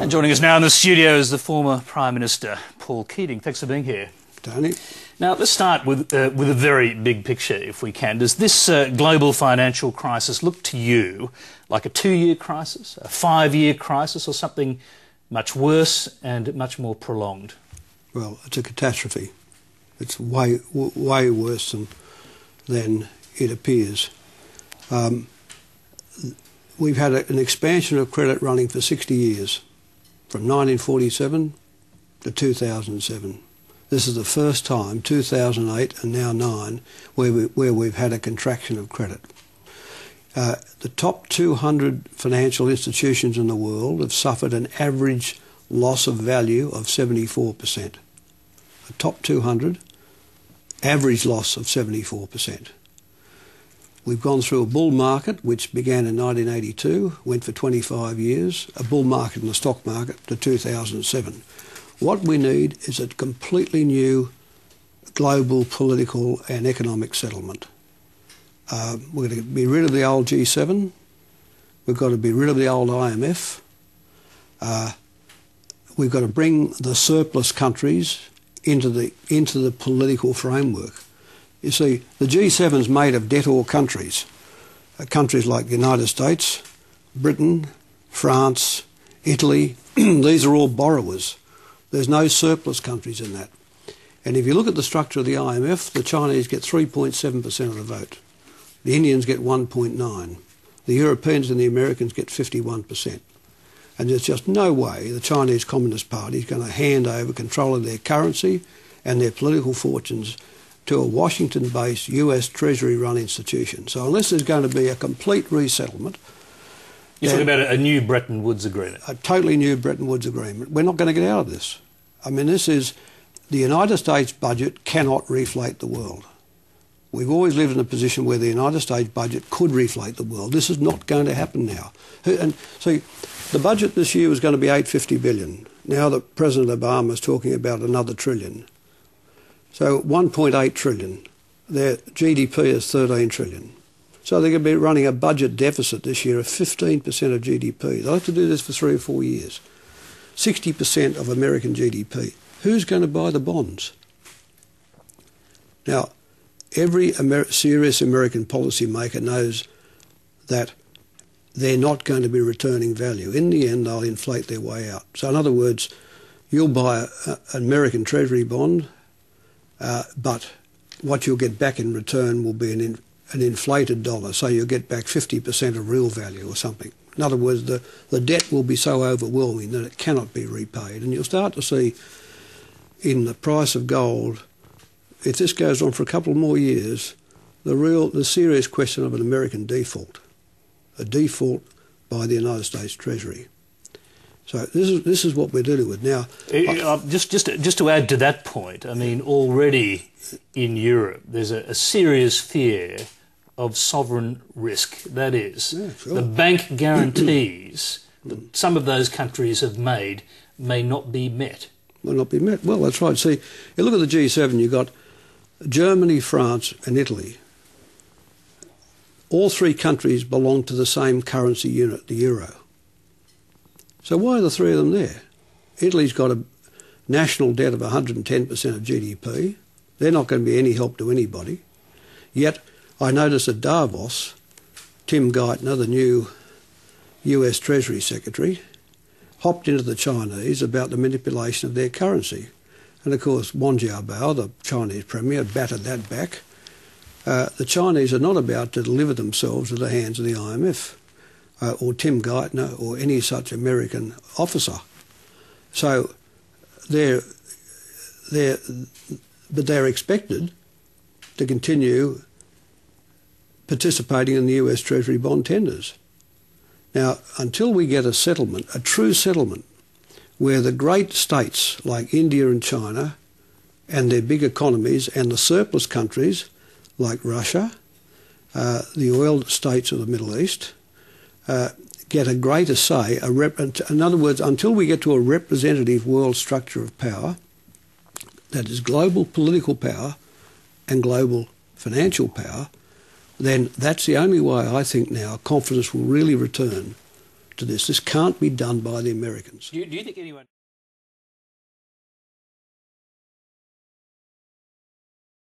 And joining us now in the studio is the former Prime Minister, Paul Keating. Thanks for being here. Tony. Now, let's start with a very big picture, if we can. Does this global financial crisis look to you like a 2-year crisis, a 5-year crisis, or something much worse and much more prolonged? Well, it's a catastrophe. It's way worse than it appears. We've had an expansion of credit running for 60 years, from 1947 to 2007. This is the first time, 2008 and now 9, where we've had a contraction of credit. The top 200 financial institutions in the world have suffered an average loss of value of 74%. The top 200, average loss of 74%. We've gone through a bull market which began in 1982, went for 25 years, a bull market in the stock market to 2007. What we need is a completely new global political and economic settlement. We're going to be rid of the old G7. We've got to be rid of the old IMF. We've got to bring the surplus countries into the political framework. You see, the G7's made of debtor countries. Countries like the United States, Britain, France, Italy. These are all borrowers. There's no surplus countries in that. And if you look at the structure of the IMF, the Chinese get 3.7% of the vote. The Indians get 1.9%. The Europeans and the Americans get 51%. And there's just no way the Chinese Communist Party is going to hand over control of their currency and their political fortunes to a Washington-based US Treasury-run institution. So unless there's going to be a complete resettlement... You're talking about a new Bretton Woods agreement. A totally new Bretton Woods agreement. We're not going to get out of this. I mean, this is... The United States budget cannot reflate the world. We've always lived in a position where the United States budget could reflate the world. This is not going to happen now. And see, the budget this year was going to be $850 billion. Now that President Obama is talking about another trillion. So 1.8 trillion. Their GDP is 13 trillion. So they're going to be running a budget deficit this year of 15% of GDP. They'll have to do this for 3 or 4 years. 60% of American GDP. Who's going to buy the bonds? Now, every serious American policymaker knows that they're not going to be returning value. In the end, they'll inflate their way out. So in other words, you'll buy an American Treasury bond, but what you'll get back in return will be an inflated dollar, so you'll get back 50% of real value or something. In other words, the debt will be so overwhelming that it cannot be repaid. And you'll start to see in the price of gold, if this goes on for a couple more years, the serious question of an American default, a default by the United States Treasury. So this is what we're dealing with now. Just to add to that point, I mean, already in Europe there's a serious fear of sovereign risk. That is, the bank guarantees that some of those countries have made may not be met. Will not be met. Well, that's right. See, you look at the G7, you've got Germany, France and Italy. All 3 countries belong to the same currency unit, the euro. So why are the 3 of them there? Italy's got a national debt of 110% of GDP. They're not going to be any help to anybody. Yet I noticed at Davos, Tim Geithner, the new US Treasury Secretary, hopped into the Chinese about the manipulation of their currency. And of course, Wen Jiabao, the Chinese Premier, battered that back. The Chinese are not about to deliver themselves to the hands of the IMF or Tim Geithner or any such American officer. So they're expected to continue participating in the US Treasury bond tenders. Now, until we get a settlement, a true settlement, where the great states like India and China and their big economies and the surplus countries like Russia, the oil states of the Middle East, get a greater say. In other words, until we get to a representative world structure of power, that is global political power and global financial power, then that's the only way I think now confidence will really return to this. This can't be done by the Americans. Do you think anyone...